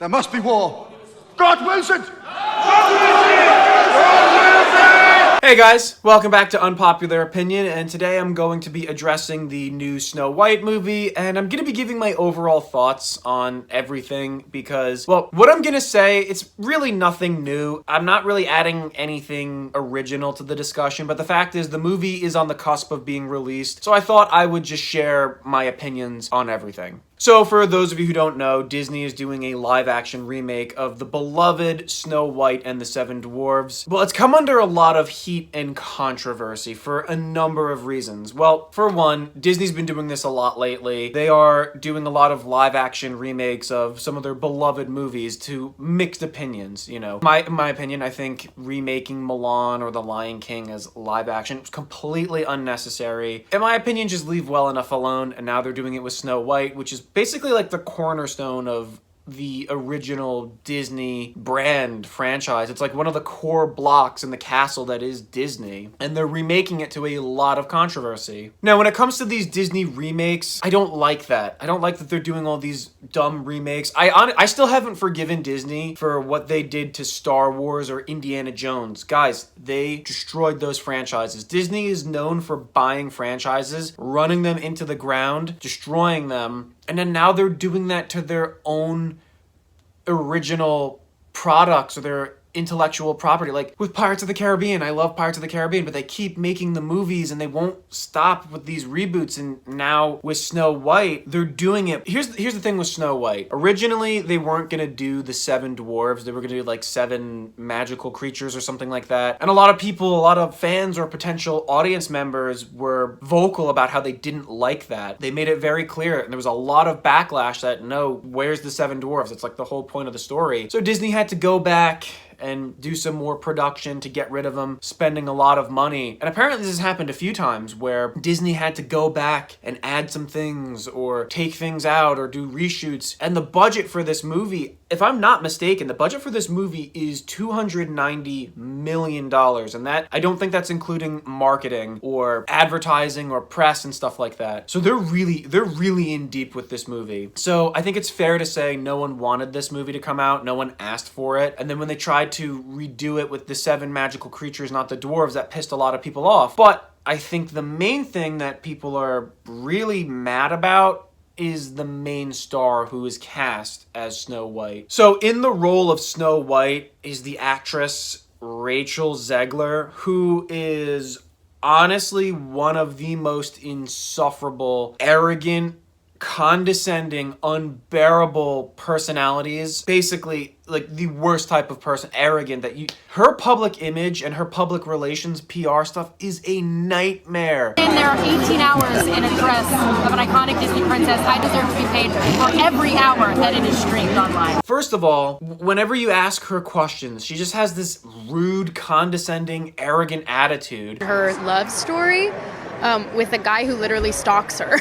There must be war. God wills it! Hey guys, welcome back to Unpopular Opinion, and today I'm going to be addressing the new Snow White movie, and I'm going to be giving my overall thoughts on everything because, well, what I'm going to say, it's really nothing new. I'm not really adding anything original to the discussion, but the fact is the movie is on the cusp of being released, so I thought I would just share my opinions on everything. So for those of you who don't know, Disney is doing a live-action remake of the beloved Snow White and the Seven Dwarfs. Well, it's come under a lot of heat and controversy for a number of reasons. Well, for one, Disney's been doing this a lot lately. They are doing a lot of live-action remakes of some of their beloved movies to mixed opinions, you know. In my opinion, I think remaking Mulan or The Lion King as live-action was completely unnecessary. In my opinion, just leave well enough alone, and now they're doing it with Snow White, which is basically like the cornerstone of the original Disney brand franchise. It's like one of the core blocks in the castle that is Disney, and they're remaking it to a lot of controversy. Now, when it comes to these Disney remakes, I don't like that. I don't like that they're doing all these dumb remakes. I still haven't forgiven Disney for what they did to Star Wars or Indiana Jones. Guys, they destroyed those franchises. Disney is known for buying franchises, running them into the ground, destroying them, and then now they're doing that to their own original products or their intellectual property. Like with Pirates of the Caribbean, I love Pirates of the Caribbean, but they keep making the movies and they won't stop with these reboots. And now with Snow White, they're doing it. Here's the thing with Snow White. Originally, they weren't gonna do the Seven Dwarves. They were gonna do like seven magical creatures or something like that. And a lot of people, a lot of fans or potential audience members were vocal about how they didn't like that. They made it very clear, and there was a lot of backlash that, no, where's the Seven Dwarves? It's like the whole point of the story. So Disney had to go back and do some more production to get rid of them, spending a lot of money. And apparently this has happened a few times where Disney had to go back and add some things or take things out or do reshoots. And the budget for this movie, if I'm not mistaken, the budget for this movie is $290 million. And that, I don't think that's including marketing or advertising or press and stuff like that. So they're really in deep with this movie. So I think it's fair to say no one wanted this movie to come out. No one asked for it. And then when they tried to redo it with the seven magical creatures, not the dwarves, that pissed a lot of people off. But I think the main thing that people are really mad about is the main star who is cast as Snow White. So in the role of Snow White is the actress Rachel Zegler, who is honestly one of the most insufferable, arrogant, condescending, unbearable personalities. Basically, like the worst type of person, arrogant, her public image and her public relations PR stuff is a nightmare. And there are 18 hours in a dress of an iconic Disney princess. I deserve to be paid for every hour that it is streamed online. First of all, whenever you ask her questions, she just has this rude, condescending, arrogant attitude. Her love story with a guy who literally stalks her.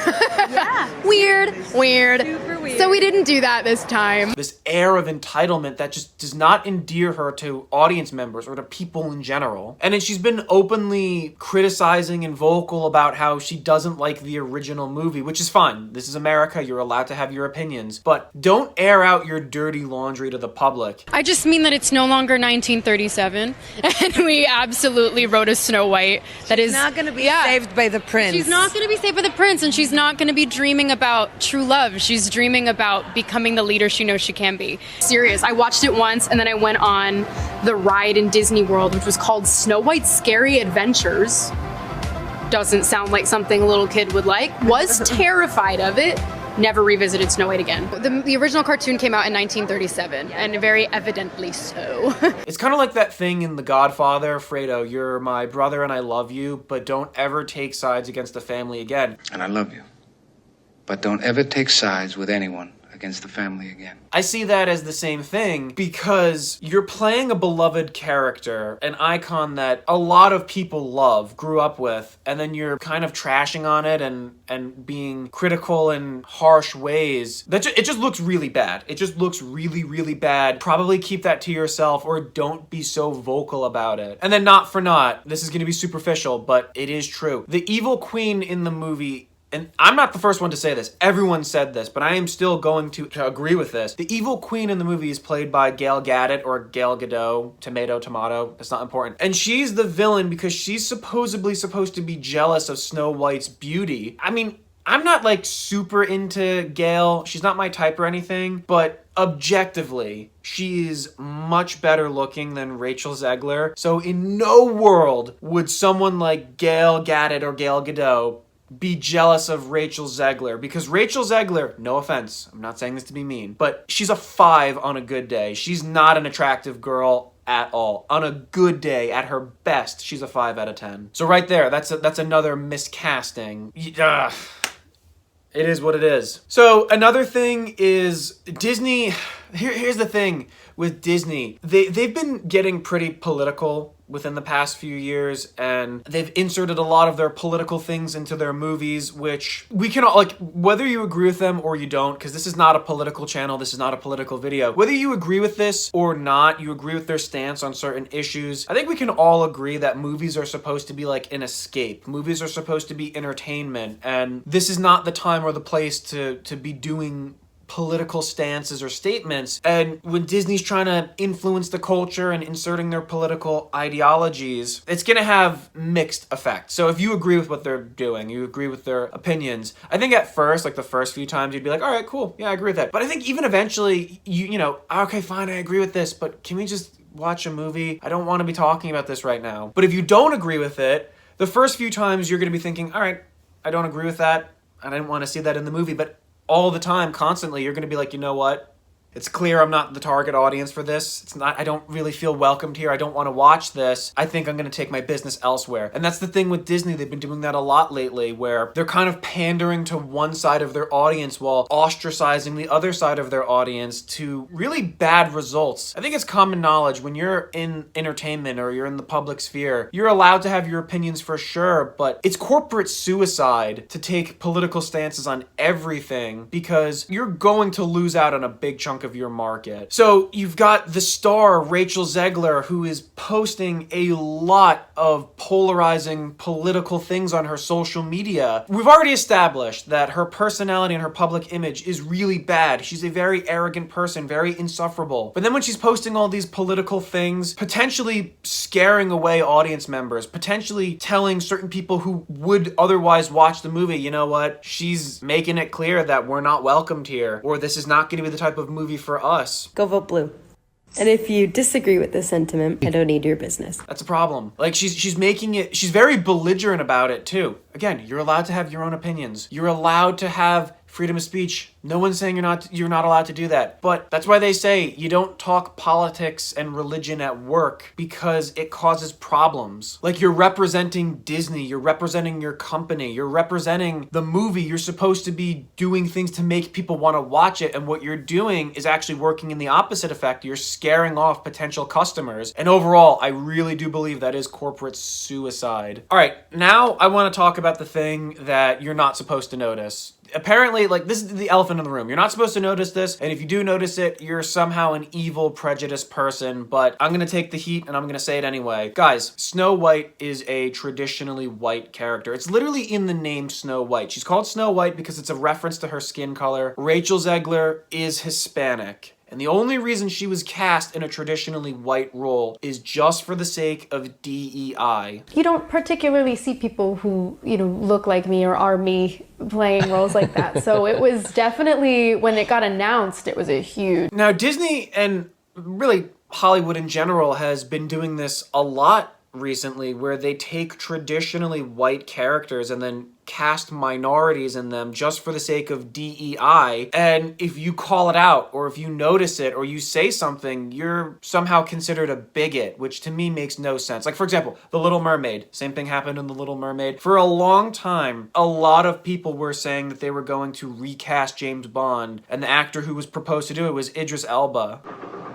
Yeah. Weird. Super weird. So we didn't do that this time. This air of entitlement that just does not endear her to audience members or to people in general. And then she's been openly criticizing and vocal about how she doesn't like the original movie, which is fine. This is America. You're allowed to have your opinions. But don't air out your dirty laundry to the public. I just mean that it's no longer 1937, and we absolutely wrote a Snow White that is not going to be saved by the prince. She's not going to be saved by the prince, and she's not going to be dreaming about true love. She's dreaming about becoming the leader she knows she can be. Serious. I watched it once, and then I went on the ride in Disney World, which was called Snow White's Scary Adventures. Doesn't sound like something a little kid would like. Was terrified of it. Never revisited Snow White again. The original cartoon came out in 1937, and very evidently so. It's kind of like that thing in The Godfather, Fredo, you're my brother and I love you, but don't ever take sides against the family again. And I love you. But don't ever take sides with anyone against the family again. I see that as the same thing because you're playing a beloved character, an icon that a lot of people love, grew up with, and then you're kind of trashing on it and being critical in harsh ways. It just looks really bad. It just looks really, really bad. Probably keep that to yourself or don't be so vocal about it. And then not for naught, this is going to be superficial, but it is true. The evil queen in the movie and I'm not the first one to say this, everyone said this, but I am still going to agree with this. The evil queen in the movie is played by Gail Gadot, or Gal Gadot, tomato, it's not important. And she's the villain because she's supposedly supposed to be jealous of Snow White's beauty. I mean, I'm not like super into Gail. She's not my type or anything, but objectively, she is much better looking than Rachel Zegler. So in no world would someone like Gail Gadot or Gal Gadot be jealous of Rachel Zegler, because Rachel Zegler, no offense, I'm not saying this to be mean, but she's a 5 on a good day. She's not an attractive girl at all. On a good day, at her best, she's a 5 out of 10. So right there, that's another miscasting. Ugh. It is what it is. So another thing is Disney. Here's the thing with Disney. They've been getting pretty political within the past few years, and they've inserted a lot of their political things into their movies, which we can all, like, whether you agree with them or you don't, because this is not a political channel, this is not a political video. Whether you agree with this or not, you agree with their stance on certain issues, I think we can all agree that movies are supposed to be like an escape. Movies are supposed to be entertainment, and this is not the time or the place to be doing political stances or statements. And when Disney's trying to influence the culture and inserting their political ideologies, it's gonna have mixed effects. So if you agree with what they're doing, you agree with their opinions, I think at first, like the first few times, you'd be like, all right, cool, yeah, I agree with that. But I think even eventually, you know, okay, fine, I agree with this, but can we just watch a movie? I don't want to be talking about this right now. But if you don't agree with it, the first few times you're gonna be thinking, all right, I don't agree with that, I didn't want to see that in the movie, but all the time, constantly, you're going to be like, you know what? It's clear I'm not the target audience for this. It's not, I don't really feel welcomed here. I don't want to watch this. I think I'm going to take my business elsewhere. And that's the thing with Disney. They've been doing that a lot lately, where they're kind of pandering to one side of their audience while ostracizing the other side of their audience to really bad results. I think it's common knowledge when you're in entertainment or you're in the public sphere, you're allowed to have your opinions for sure, but it's corporate suicide to take political stances on everything, because you're going to lose out on a big chunk of your market. So you've got the star Rachel Zegler, who is posting a lot of polarizing political things on her social media. We've already established that her personality and her public image is really bad. She's a very arrogant person, very insufferable. But then when she's posting all these political things, potentially scaring away audience members, potentially telling certain people who would otherwise watch the movie, you know what, she's making it clear that we're not welcomed here, or this is not going to be the type of movie for us. Go vote blue. And if you disagree with this sentiment, I don't need your business. That's a problem. Like, she's making it, she's very belligerent about it too. Again, you're allowed to have your own opinions. You're allowed to have freedom of speech. No one's saying you're not allowed to do that. But that's why they say you don't talk politics and religion at work, because it causes problems. Like, you're representing Disney, you're representing your company, you're representing the movie. You're supposed to be doing things to make people want to watch it, and what you're doing is actually working in the opposite effect. You're scaring off potential customers. And overall, I really do believe that is corporate suicide. All right, now I want to talk about the thing that you're not supposed to notice. Apparently, like, this is the elephant in the room. You're not supposed to notice this, and if you do notice it, you're somehow an evil, prejudiced person, but I'm gonna take the heat and I'm gonna say it anyway. Guys, Snow White is a traditionally white character. It's literally in the name Snow White. She's called Snow White because it's a reference to her skin color. Rachel Zegler is Hispanic. And the only reason she was cast in a traditionally white role is just for the sake of DEI. You don't particularly see people who, you know, look like me or are me playing roles like that. So it was definitely, when it got announced, it was a huge... Now, Disney and really Hollywood in general has been doing this a lot recently, where they take traditionally white characters and then cast minorities in them just for the sake of DEI, and if you call it out, or if you notice it, or you say something, you're somehow considered a bigot, which to me makes no sense. Like, for example, The Little Mermaid. Same thing happened in The Little Mermaid. For a long time, a lot of people were saying that they were going to recast James Bond, and the actor who was proposed to do it was Idris Elba.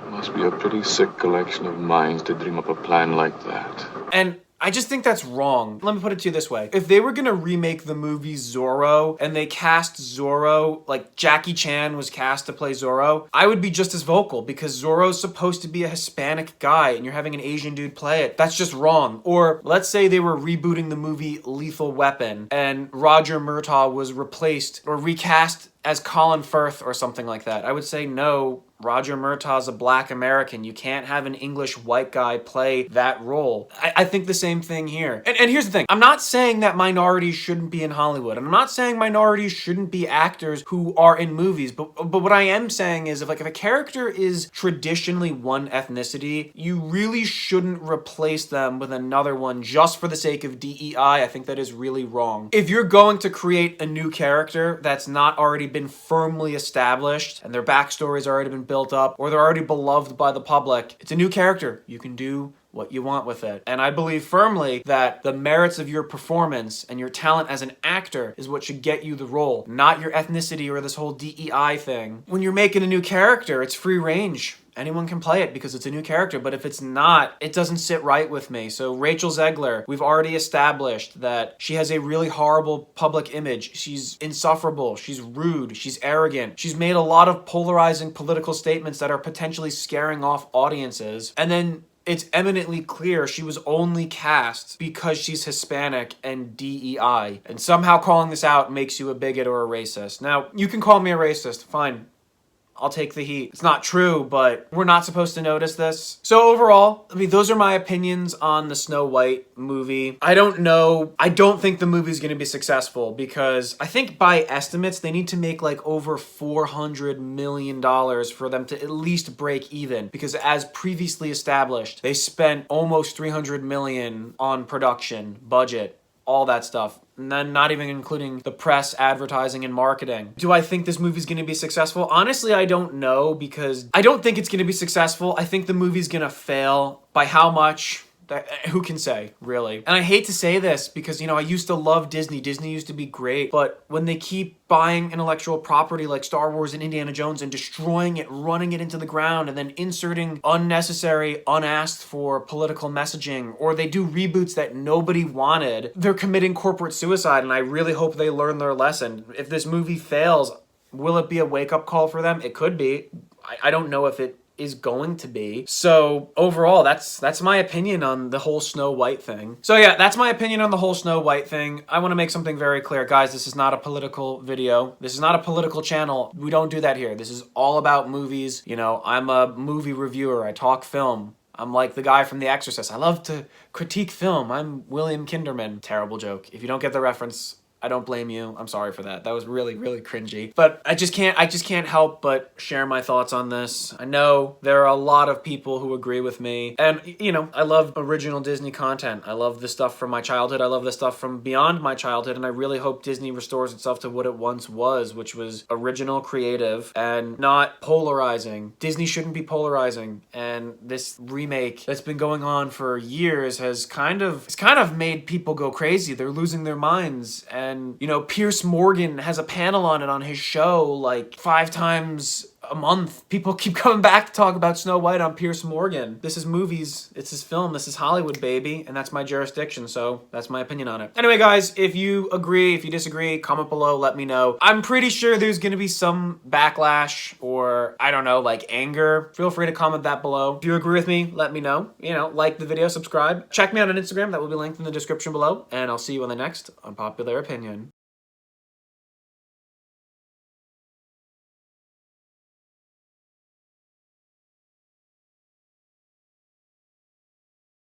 Must be a pretty sick collection of minds to dream up a plan like that. And I just think that's wrong. Let me put it to you this way. If they were gonna remake the movie Zorro and they cast Zorro, like Jackie Chan was cast to play Zorro, I would be just as vocal because Zorro's supposed to be a Hispanic guy and you're having an Asian dude play it. That's just wrong. Or let's say they were rebooting the movie Lethal Weapon and Roger Murtaugh was replaced or recast as Colin Firth or something like that. I would say no. Roger Murtaugh's a black American. You can't have an English white guy play that role. I think the same thing here. And here's the thing. I'm not saying that minorities shouldn't be in Hollywood. I'm not saying minorities shouldn't be actors who are in movies. But what I am saying is if a character is traditionally one ethnicity, you really shouldn't replace them with another one just for the sake of DEI. I think that is really wrong. If you're going to create a new character that's not already been firmly established and their backstory's already been built up or they're already beloved by the public, it's a new character. You can do what you want with it. And I believe firmly that the merits of your performance and your talent as an actor is what should get you the role, not your ethnicity or this whole DEI thing. When you're making a new character, it's free range. Anyone can play it because it's a new character, but if it's not, it doesn't sit right with me. So Rachel Zegler, we've already established that she has a really horrible public image. She's insufferable, she's rude, she's arrogant. She's made a lot of polarizing political statements that are potentially scaring off audiences. And then it's eminently clear she was only cast because she's Hispanic and DEI. And somehow calling this out makes you a bigot or a racist. Now, you can call me a racist, fine. I'll take the heat. It's not true, but we're not supposed to notice this. So overall, I mean, those are my opinions on the Snow White movie. I don't know. I don't think the movie's gonna be successful because I think by estimates, they need to make like over $400 million for them to at least break even because as previously established, they spent almost $300 million on production, budget, all that stuff. And then not even including the press, advertising, and marketing. Do I think this movie's gonna be successful? Honestly, I don't know because I don't think it's gonna be successful. I think the movie's gonna fail. By how much? Who can say, really? And I hate to say this because, you know, I used to love Disney. Disney used to be great, but when they keep buying intellectual property like Star Wars and Indiana Jones and destroying it, running it into the ground, and then inserting unnecessary, unasked for political messaging, or they do reboots that nobody wanted, they're committing corporate suicide, and I really hope they learn their lesson. If this movie fails, will it be a wake-up call for them? It could be. I don't know if it is going to be. So overall, that's my opinion on the whole Snow White thing. So yeah, that's my opinion on the whole Snow White thing. I want to make something very clear. Guys, this is not a political video. This is not a political channel. We don't do that here. This is all about movies. You know, I'm a movie reviewer. I talk film. I'm like the guy from The Exorcist. I love to critique film. I'm William Kinderman. Terrible joke. If you don't get the reference, I don't blame you. I'm sorry for that. That was really, really cringy. But I just can't help but share my thoughts on this. I know there are a lot of people who agree with me. And, you know, I love original Disney content. I love the stuff from my childhood. I love the stuff from beyond my childhood. And I really hope Disney restores itself to what it once was, which was original, creative, and not polarizing. Disney shouldn't be polarizing. And this remake that's been going on for years has kind of made people go crazy. They're losing their minds. And, you know, Pierce Morgan has a panel on it on his show like 5 times a month. People keep coming back to talk about Snow White on Pierce Morgan. This is movies. It's his film. This is Hollywood, baby. And that's my jurisdiction. So that's my opinion on it. Anyway, guys, if you agree, if you disagree, comment below. Let me know. I'm pretty sure there's going to be some backlash or, I don't know, like anger. Feel free to comment that below. If you agree with me, let me know. You know, like the video, subscribe. Check me out on Instagram. That will be linked in the description below. And I'll see you on the next Unpopular Opinion.